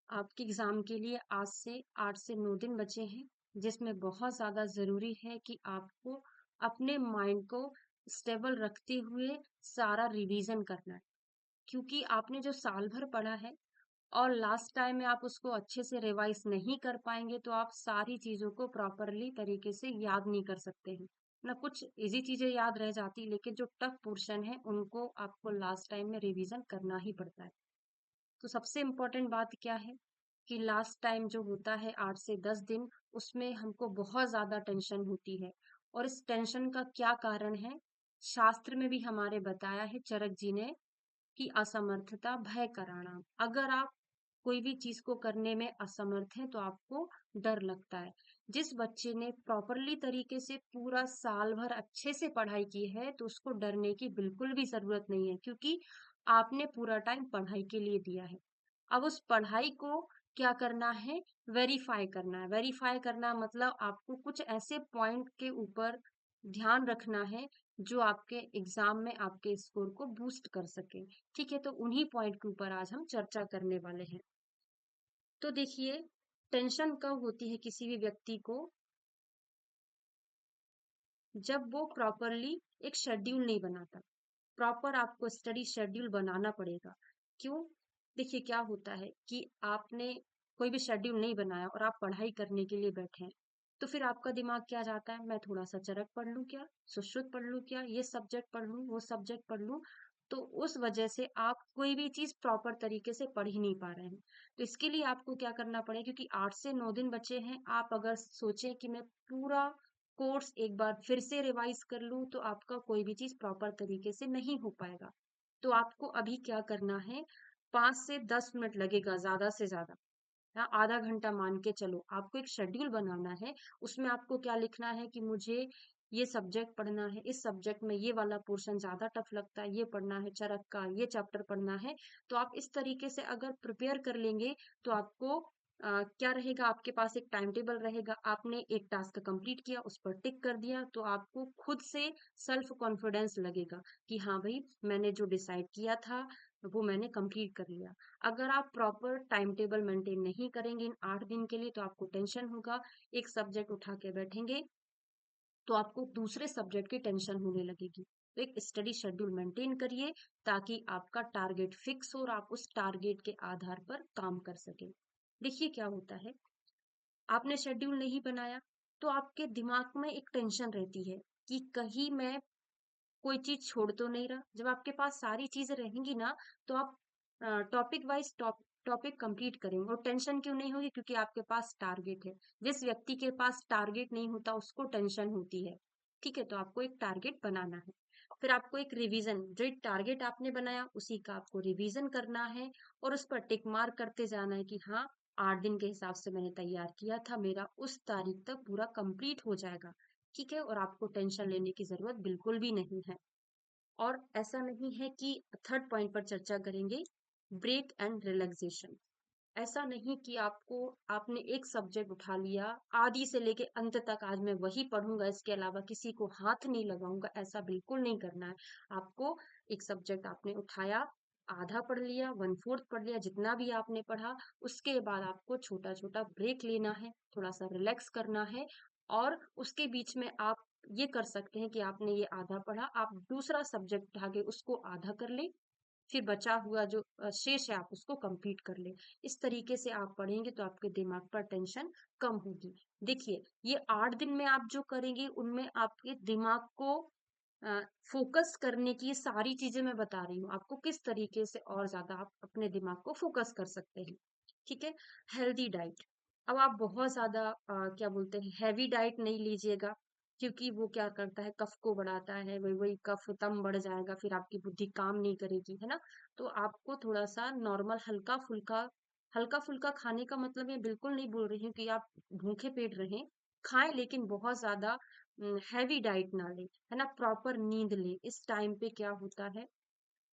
आपके एग्जाम के लिए आज से 8 से 9 दिन बचे हैं, जिसमें बहुत ज़्यादा ज़रूरी है कि आपको अपने माइंड को स्टेबल रखते हुए सारा रिवीजन करना है। क्योंकि आपने जो साल भर पढ़ा है और लास्ट टाइम में आप उसको अच्छे से रिवाइज नहीं कर पाएंगे, तो आप सारी चीज़ों को प्रॉपरली तरीके से याद नहीं कर सकते हैं ना। कुछ इजी चीज़ें याद रह जाती, लेकिन जो टफ पोर्शन है उनको आपको लास्ट टाइम में रिवीजन करना ही पड़ता है। तो सबसे इम्पोर्टेंट बात क्या है कि लास्ट टाइम जो होता है 8 से 10 दिन, उसमें हमको बहुत ज्यादा टेंशन होती है। और इस टेंशन का क्या कारण है, शास्त्र में भी हमारे बताया है चरक जी ने कि असमर्थता भय कराना। अगर आप कोई भी चीज को करने में असमर्थ हैं तो आपको डर लगता है। जिस बच्चे ने प्रॉपरली तरीके से पूरा साल भर अच्छे से पढ़ाई की है तो उसको डरने की बिल्कुल भी जरूरत नहीं है, क्योंकि आपने पूरा टाइम पढ़ाई के लिए दिया है। अब उस पढ़ाई को क्या करना है, वेरीफाई करना है। वेरीफाई करना मतलब आपको कुछ ऐसे पॉइंट के ऊपर ध्यान रखना है जो आपके एग्जाम में आपके स्कोर को बूस्ट कर सके। ठीक है, तो उन्हीं पॉइंट के ऊपर आज हम चर्चा करने वाले हैं। तो देखिए, टेंशन कब होती है किसी भी व्यक्ति को, जब वो प्रॉपरली एक शेड्यूल नहीं बनाता। प्रॉपर आपको स्टडी शेड्यूल बनाना पड़ेगा। क्यों? देखिए क्या होता है कि आपने कोई भी शेड्यूल नहीं बनाया और आप पढ़ाई करने के लिए बैठे हैं, तो फिर आपका दिमाग क्या जाता है, मैं थोड़ा सा चरक पढ़ लूं क्या, सुश्रुत पढ़ लूं क्या, ये सब्जेक्ट पढ़ लूं, वो सब्जेक्ट पढ़ लूं। तो उस वजह से आप कोई भी चीज प्रॉपर तरीके से पढ़ ही नहीं पा रहे हैं। तो इसके लिए आपको क्या करना पड़ेगा, क्योंकि 8 से 9 दिन बचे हैं, आप अगर सोचें कि मैं पूरा कोर्स एक बार फिर से रिवाइज कर लूं, तो आपका कोई भी चीज प्रॉपर तरीके से नहीं हो पाएगा। तो आपको अभी क्या करना है, 5 से 10 मिनट लगेगा ज्यादा से ज्यादा, हाँ, आधा घंटा मान के चलो। आपको एक शेड्यूल बनाना है, उसमें आपको क्या लिखना है कि मुझे ये सब्जेक्ट पढ़ना है, इस सब्जेक्ट में ये वाला पोर्शन ज्यादा टफ लगता है, ये पढ़ना है, चरक का ये चैप्टर पढ़ना है। तो आप इस तरीके से अगर प्रिपेयर कर लेंगे तो आपको क्या रहेगा, आपके पास एक टाइम टेबल रहेगा। आपने एक टास्क कंप्लीट किया, उस पर टिक कर दिया, तो आपको खुद से सेल्फ कॉन्फिडेंस लगेगा कि हाँ भाई, मैंने जो डिसाइड किया था वो मैंने कंप्लीट कर लिया। अगर आप प्रॉपर टाइम टेबल मेंटेन नहीं करेंगे इन 8 दिन के लिए, तो आपको टेंशन होगा। एक सब्जेक्ट उठा के बैठेंगे तो आपको दूसरे सब्जेक्ट की टेंशन होने लगेगी। तो एक स्टडी शेड्यूल मेंटेन करिए, ताकि आपका टारगेट फिक्स हो और आप उस टारगेट के आधार पर काम कर सके। देखिए क्या होता है, आपने शेड्यूल नहीं बनाया तो आपके दिमाग में एक टेंशन रहती है कि कहीं मैं कोई चीज छोड़ तो नहीं रहा। जब आपके पास सारी चीजें रहेंगी ना, तो आप टॉपिक वाइज टॉपिक कंप्लीट करेंगे। और टेंशन क्यों नहीं होगी, क्योंकि आपके पास टारगेट है। जिस व्यक्ति के पास टारगेट नहीं होता उसको टेंशन होती है। ठीक है, तो आपको एक टारगेट बनाना है। फिर आपको एक रिवीजन, जो एक टारगेट आपने बनाया उसी का आपको रिवीजन करना है, और उस पर टिक मार्क करते जाना है कि हाँ, 8 दिन के हिसाब से मैंने तैयार किया था, मेरा उस तारीख तक पूरा कंप्लीट हो जाएगा। ठीक है, और आपको टेंशन लेने की जरूरत बिल्कुल भी नहीं है। और ऐसा नहीं है कि थर्ड पॉइंट पर चर्चा करेंगे, ब्रेक एंड रिलैक्सेशन। ऐसा नहीं कि आपको, आपने एक सब्जेक्ट उठा लिया, आदि से लेके अंत तक आज मैं वही पढ़ूंगा, इसके अलावा किसी को हाथ नहीं लगाऊंगा, ऐसा बिल्कुल नहीं करना है। आपको एक सब्जेक्ट आपने उठाया, आधा पढ़ लिया, 1/4 पढ़ लिया, जितना भी आपने पढ़ा, उसके बाद आपको छोटा छोटा ब्रेक लेना है, थोड़ा सा रिलैक्स करना है। और उसके बीच में आप ये कर सकते हैं कि आपने ये आधा पढ़ा, आप दूसरा सब्जेक्ट उठा के उसको आधा कर ले, फिर बचा हुआ जो शेष है आप उसको कंप्लीट कर ले। इस तरीके से आप पढ़ेंगे तो आपके दिमाग पर टेंशन कम होगी। देखिए, ये 8 दिन में आप जो करेंगे उनमें आपके दिमाग को फोकस करने की ये सारी चीजें मैं बता रही हूँ आपको, किस तरीके से और ज्यादा आप अपने दिमाग को फोकस कर सकते हैं। ठीक है, हेल्दी डाइट। अब आप बहुत ज्यादा क्या बोलते हैं, हैवी डाइट नहीं लीजिएगा, क्योंकि वो क्या करता है, कफ को बढ़ाता है। वही वही कफ तम बढ़ जाएगा, फिर आपकी बुद्धि काम नहीं करेगी, है ना। तो आपको थोड़ा सा नॉर्मल हल्का फुल्का खाने का मतलब मैं बिल्कुल नहीं बोल रही हूँ कि आप भूखे पेट रहें, खाएं, लेकिन बहुत ज्यादा हैवी डाइट ना ले, है ना। प्रॉपर नींद ले। इस टाइम पे क्या होता है,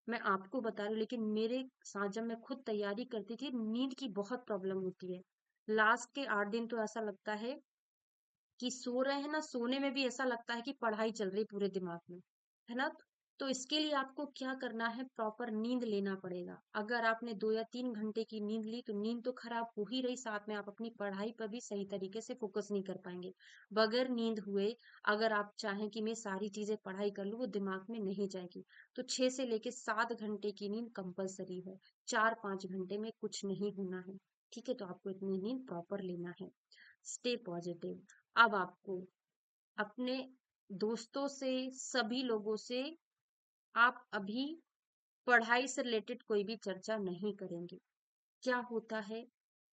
मैं आपको बता रही हूँ, लेकिन मेरे साथ जब मैं खुद तैयारी करती थी, नींद की बहुत प्रॉब्लम होती है। लास्ट के 8 दिन तो ऐसा लगता है कि सो रहे हैं ना, सोने में भी ऐसा लगता है कि पढ़ाई चल रही पूरे दिमाग में, है ना। तो इसके लिए आपको क्या करना है, प्रॉपर नींद लेना पड़ेगा। अगर आपने 2 या 3 घंटे की नींद ली तो नींद तो खराब हो ही रही, साथ में आप अपनी पढ़ाई पर भी सही तरीके से फोकस नहीं कर पाएंगे। बगैर नींद हुए अगर आप चाहें कि मैं सारी चीजें पढ़ाई कर लूँ, वो दिमाग में नहीं जाएगी। तो 6 से लेके 7 घंटे की नींद कंपलसरी है। 4-5 घंटे में कुछ नहीं होना है। ठीक है, तो आपको इतनी नींद प्रॉपर लेना है। Stay positive. अब आपको अपने दोस्तों से, सभी लोगों से आप अभी पढ़ाई से रिलेटेड कोई भी चर्चा नहीं करेंगे। क्या होता है,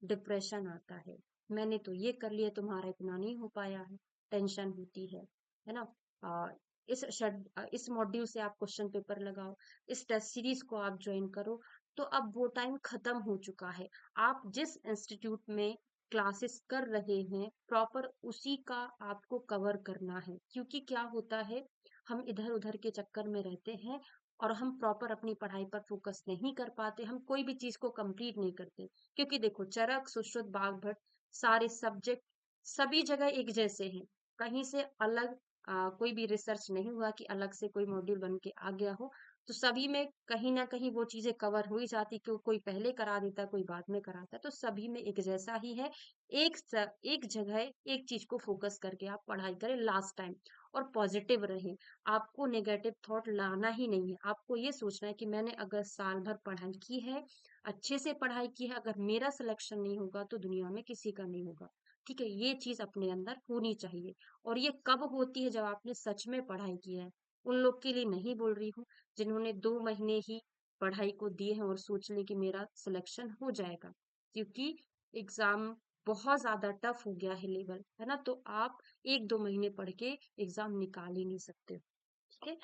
डिप्रेशन आता है, मैंने तो ये कर लिया, तुम्हारा इतना नहीं हो पाया है, टेंशन होती है ना। आ, इस मॉड्यूल से आप क्वेश्चन पेपर लगाओ, इस टेस्ट सीरीज को आप ज्वाइन करो। तो अब वो टाइम खत्म हो चुका है। आप जिस इंस्टीट्यूट में क्लासेस कर रहे हैं, प्रॉपर उसी का आपको कवर करना है। क्योंकि क्या होता है, हम इधर उधर के चक्कर में रहते हैं और हम प्रॉपर अपनी पढ़ाई पर फोकस नहीं कर पाते, हम कोई भी चीज को कंप्लीट नहीं करते। क्योंकि देखो, चरक, सुश्रुत, बागभट, सारे सब्जेक्ट सभी जगह एक जैसे हैं। कहीं से अलग कोई भी रिसर्च नहीं हुआ कि अलग से कोई मॉड्यूल बन के आ गया हो। तो सभी में कहीं ना कहीं वो चीजें कवर हो ही जाती, क्यों कोई पहले करा देता है, कोई बाद में कराता है, तो सभी में एक जैसा ही है। एक जगह एक चीज को फोकस करके आप पढ़ाई करें लास्ट टाइम, और पॉजिटिव रहें। आपको नेगेटिव थॉट लाना ही नहीं है। आपको ये सोचना है कि मैंने अगर साल भर पढ़ाई की है, अच्छे से पढ़ाई की है, अगर मेरा सिलेक्शन नहीं होगा तो दुनिया में किसी का नहीं होगा। ठीक है, ये चीज अपने अंदर होनी चाहिए। और ये कब होती है, जब आपने सच में पढ़ाई की है। उन लोग के लिए नहीं बोल रही हूँ जिन्होंने 2 महीने ही पढ़ाई को दिए हैं और सोच ले कि मेरा सिलेक्शन हो जाएगा। क्योंकि एग्जाम बहुत ज्यादा टफ हो गया है लेवल, है ना। तो आप 1-2 महीने पढ़ के एग्जाम निकाल ही नहीं सकते। ठीक है,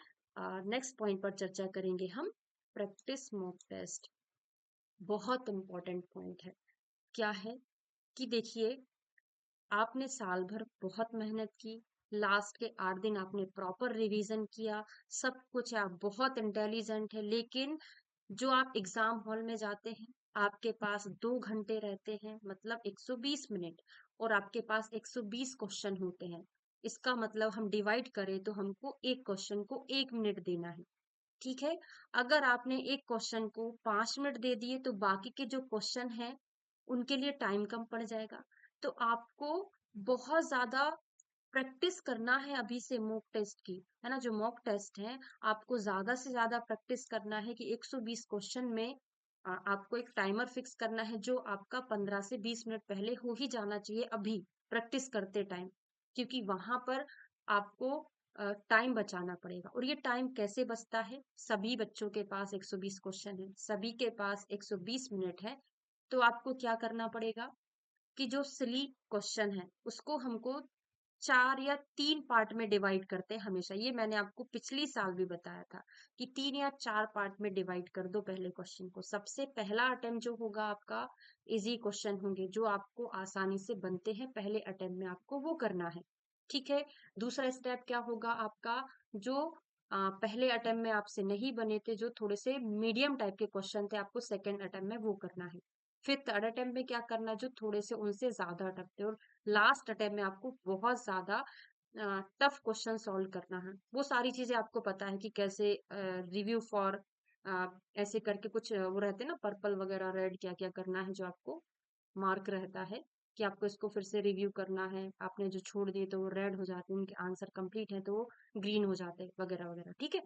नेक्स्ट पॉइंट पर चर्चा करेंगे हम, प्रैक्टिस मॉक टेस्ट। बहुत इंपॉर्टेंट पॉइंट है। क्या है कि देखिए, आपने साल भर बहुत मेहनत की, लास्ट के 8 दिन आपने प्रॉपर रिवीजन किया, सब कुछ है, आप बहुत इंटेलिजेंट है, लेकिन जो आप एग्जाम हॉल में जाते हैं, आपके पास 2 घंटे रहते हैं, मतलब 120 मिनट, और आपके पास 120 क्वेश्चन होते हैं। इसका मतलब हम डिवाइड करें तो हमको एक क्वेश्चन को 1 मिनट देना है। ठीक है, अगर आपने एक क्वेश्चन को 5 मिनट दे दिए तो बाकी के जो क्वेश्चन है उनके लिए टाइम कम पड़ जाएगा। तो आपको बहुत ज्यादा प्रैक्टिस करना है अभी से मॉक टेस्ट की, है ना। जो मॉक टेस्ट है, आपको ज्यादा से ज्यादा प्रैक्टिस करना है कि 120 क्वेश्चन में आपको एक टाइमर फिक्स करना है, जो आपका 15 से 20 मिनट पहले हो ही जाना चाहिए अभी प्रैक्टिस करते टाइम। क्योंकि वहां पर आपको टाइम बचाना पड़ेगा। और ये टाइम कैसे बचता है, सभी बच्चों के पास 120 क्वेश्चन है, सभी के पास 120 मिनट है। तो आपको क्या करना पड़ेगा कि जो सिली क्वेश्चन है उसको हमको 4 या 3 पार्ट में डिवाइड करते हैं हमेशा। ये मैंने आपको पिछली साल भी बताया था कि 3 या 4 पार्ट में डिवाइड कर दो पहले क्वेश्चन को। सबसे पहला अटेम्प्ट जो होगा आपका, इजी क्वेश्चन होंगे जो आपको आसानी से बनते हैं, पहले अटेम्प्ट में आपको वो करना है। ठीक है, दूसरा स्टेप क्या होगा आपका, जो पहले अटेम्प्ट में आपसे नहीं बने थे, जो थोड़े से मीडियम टाइप के क्वेश्चन थे, आपको सेकेंड अटेम्प्ट में वो करना है। फिर थर्ड अटेम्प्ट में क्या करना है, जो थोड़े से उनसे ज्यादा टफ थे। और लास्ट अटेम्प्ट में आपको बहुत ज्यादा टफ क्वेश्चन सॉल्व करना है। वो सारी चीजें आपको पता है कि कैसे रिव्यू फॉर ऐसे करके कुछ वो रहते हैं ना, पर्पल वगैरह रेड, क्या क्या करना है, जो आपको मार्क रहता है कि आपको इसको फिर से रिव्यू करना है। आपने जो छोड़ दिए तो वो रेड हो जाते हैं, उनके आंसर कंप्लीट है तो वो ग्रीन हो जाते हैं, वगैरह वगैरह। ठीक है,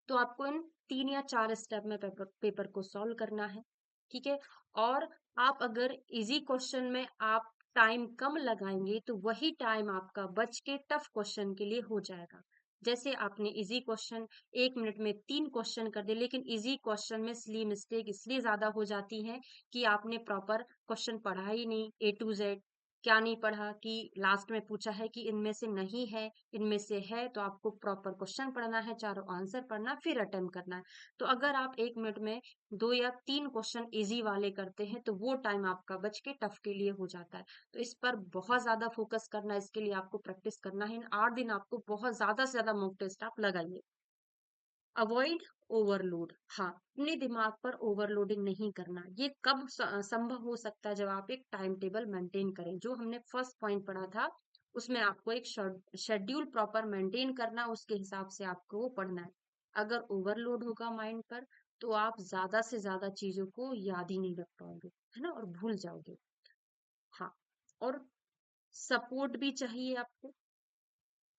तो आपको इन 3 या 4 स्टेप में पेपर को सॉल्व करना है। ठीक है, और आप अगर इजी क्वेश्चन में आप टाइम कम लगाएंगे तो वही टाइम आपका बच के टफ क्वेश्चन के लिए हो जाएगा। जैसे आपने इजी क्वेश्चन 1 मिनट में 3 क्वेश्चन कर दिए, लेकिन इजी क्वेश्चन में सिली मिस्टेक इसलिए ज्यादा हो जाती है कि आपने प्रॉपर क्वेश्चन पढ़ा ही नहीं, A to Z क्या नहीं पढ़ा, कि लास्ट में पूछा है कि इनमें से नहीं है, इनमें से है, तो आपको प्रॉपर क्वेश्चन पढ़ना है, चारों आंसर पढ़ना, फिर अटेम्प्ट करना है। तो अगर आप 1 मिनट में 2 या 3 क्वेश्चन इजी वाले करते हैं तो वो टाइम आपका बच के टफ के लिए हो जाता है। तो इस पर बहुत ज्यादा फोकस करना है, इसके लिए आपको प्रैक्टिस करना है। इन 8 दिन आपको बहुत ज्यादा से ज्यादा मॉक टेस्ट आप लगाइए। Avoid overload. हाँ, अपने दिमाग पर ओवरलोडिंग नहीं करना। ये कब संभव हो सकता है, जब आप एक टाइम टेबल मेंटेन करें। जो हमने फर्स्ट पॉइंट पढ़ा था उसमें आपको एक शेड्यूल प्रॉपर मेंटेन करना, उसके हिसाब से आपको वो पढ़ना है। अगर ओवरलोड होगा माइंड पर तो आप ज्यादा से ज्यादा चीजों को याद ही नहीं रख पाओगे, है ना, और भूल जाओगे। हाँ, और सपोर्ट भी चाहिए आपको,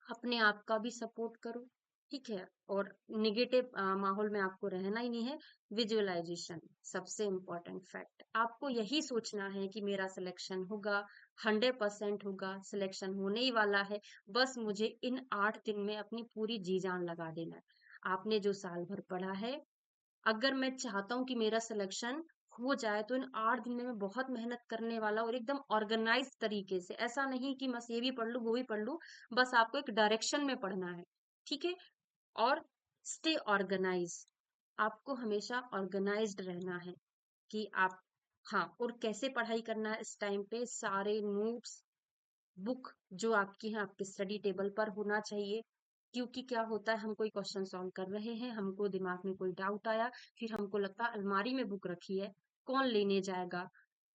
अपने आप का भी सपोर्ट करो, ठीक है। और निगेटिव माहौल में आपको रहना ही नहीं है। विजुअलाइजेशन सबसे इम्पोर्टेंट फैक्ट, आपको यही सोचना है कि मेरा सिलेक्शन होगा, 100% होगा, सिलेक्शन होने ही वाला है। बस मुझे इन 8 दिन में अपनी पूरी जी जान लगा देना है। आपने जो साल भर पढ़ा है, अगर मैं चाहता हूँ कि मेरा सिलेक्शन हो जाए तो इन 8 दिन में मैं बहुत मेहनत करने वाला और एकदम ऑर्गेनाइज तरीके से, ऐसा नहीं कि बस ये भी पढ़ लूँ वो भी पढ़ लूँ, बस आपको एक डायरेक्शन में पढ़ना है, ठीक है। और स्टे ऑर्गेनाइज, आपको हमेशा ऑर्गेनाइज्ड रहना है कि आप, हाँ, और कैसे पढ़ाई करना है इस टाइम पे, सारे नोट्स, बुक जो आपकी है आपके स्टडी टेबल पर होना चाहिए। क्योंकि क्या होता है, हम कोई क्वेश्चन सॉल्व कर रहे हैं, हमको दिमाग में कोई डाउट आया, फिर हमको लगता है अलमारी में बुक रखी है, कौन लेने जाएगा,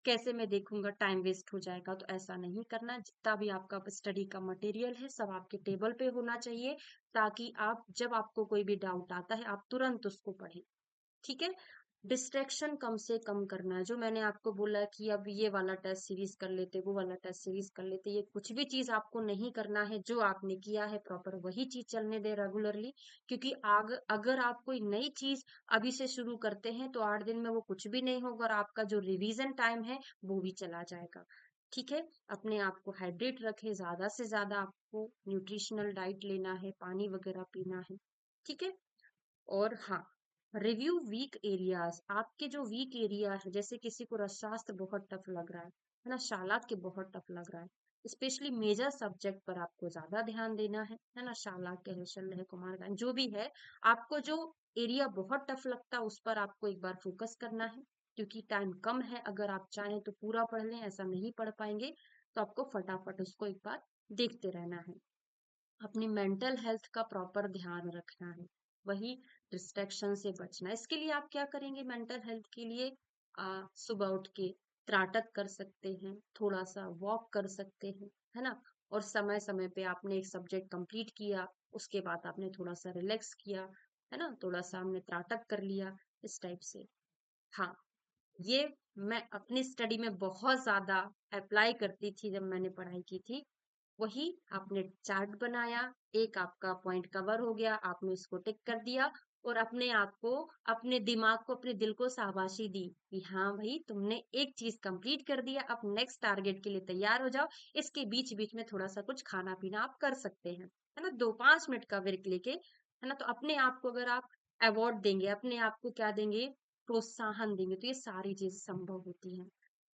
कैसे मैं देखूंगा, टाइम वेस्ट हो जाएगा। तो ऐसा नहीं करना, जितना भी आपका स्टडी का मटेरियल है सब आपके टेबल पे होना चाहिए, ताकि आप जब आपको कोई भी डाउट आता है आप तुरंत उसको पढ़ें, ठीक है। डिस्ट्रैक्शन कम से कम करना है, जो मैंने आपको बोला कि अब ये वाला टेस्ट सीरीज कर लेते, वो वाला टेस्ट सीरीज कर लेते, ये कुछ भी चीज आपको नहीं करना है। जो आपने किया है प्रॉपर वही चीज चलने दे रेगुलरली। क्योंकि अगर आप कोई नई चीज अभी से शुरू करते हैं तो 8 दिन में वो कुछ भी नहीं होगा, और आपका जो रिवीजन टाइम है वो भी चला जाएगा, ठीक है। अपने आप को हाइड्रेट रखें, ज्यादा से ज्यादा आपको न्यूट्रिशनल डाइट लेना है, पानी वगैरह पीना है, ठीक है। और हाँ, रिव्यू वीक एरियाज, आपके जो वीक एरिया है, जैसे किसी को रसशास्त्र बहुत टफ लग रहा है ना, शालात के बहुत टफ लग रहा है, स्पेशली मेजर सब्जेक्ट पर आपको ज्यादा ध्यान देना है ना, शालात के है, शल्य है, कुमारखंड जो भी है, आपको जो एरिया बहुत टफ लगता है उस पर आपको एक बार फोकस करना है। क्योंकि टाइम कम है, अगर आप चाहें तो पूरा पढ़ लें, ऐसा नहीं पढ़ पाएंगे, तो आपको फटाफट उसको एक बार देखते रहना है। अपनी मेंटल हेल्थ का प्रॉपर ध्यान रखना है, वही डिस्ट्रैक्शन से बचना है। इसके लिए आप क्या करेंगे, मेंटल हेल्थ के लिए सुबह उठ के त्राटक कर सकते हैं, थोड़ा सा वॉक कर सकते हैं, है ना। और समय समय पे आपने एक सब्जेक्ट कंप्लीट किया, उसके बाद आपने थोड़ा सा रिलैक्स किया, है ना, थोड़ा सा हमने त्राटक कर लिया, इस टाइप से। हाँ, ये मैं अपनी स्टडी में बहुत ज्यादा अप्लाई करती थी जब मैंने पढ़ाई की थी। वही आपने चार्ट बनाया, एक आपका पॉइंट कवर हो गया, आपने उसको टिक कर दिया, और अपने आप को, अपने दिमाग को, अपने दिल को शाबाशी दी कि हाँ भाई तुमने एक चीज कंप्लीट कर दिया, अब नेक्स्ट टारगेट के लिए तैयार हो जाओ। इसके बीच बीच में थोड़ा सा कुछ खाना पीना आप कर सकते हैं, है ना, 2-5 मिनट का ब्रेक लेके, है ना। तो अपने आप को अगर आप अवार्ड देंगे, अपने आप को क्या देंगे, प्रोत्साहन देंगे, तो ये सारी चीज संभव होती है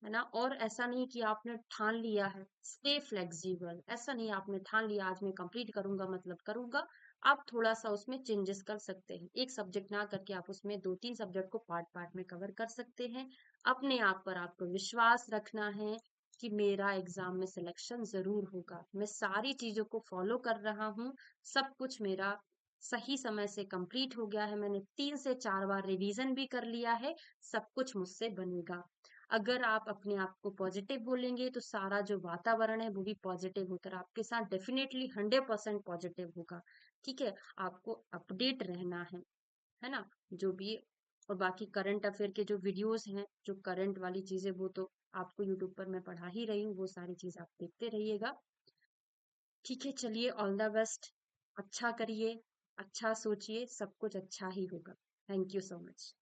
ना। और ऐसा नहीं कि आपने ठान लिया है, स्टे फ्लेक्सिबल, ऐसा नहीं आपने ठान लिया आज मैं कंप्लीट करूंगा मतलब करूंगा। आप थोड़ा सा उसमें चेंजेस कर सकते हैं, एक सब्जेक्ट ना करके आप उसमें 2-3 सब्जेक्ट को पार्ट पार्ट में कवर कर सकते हैं। अपने आप पर आपको विश्वास रखना है कि मेरा एग्जाम में सिलेक्शन जरूर होगा, मैं सारी चीजों को फॉलो कर रहा हूँ, सब कुछ मेरा सही समय से कंप्लीट हो गया है, मैंने 3 से 4 बार रिवीजन भी कर लिया है, सब कुछ मुझसे बनेगा। अगर आप अपने आप को पॉजिटिव बोलेंगे तो सारा जो वातावरण है वो भी पॉजिटिव होकर आपके साथ डेफिनेटली 100% पॉजिटिव होगा, ठीक है। आपको अपडेट रहना है ना, जो भी। और बाकी करंट अफेयर के जो वीडियोस हैं, जो करंट वाली चीजें, वो तो आपको यूट्यूब पर मैं पढ़ा ही रही हूँ, वो सारी चीज आप देखते रहिएगा, ठीक है। चलिए, ऑल द बेस्ट, अच्छा करिए, अच्छा सोचिए, सब कुछ अच्छा ही होगा। Thank you so much.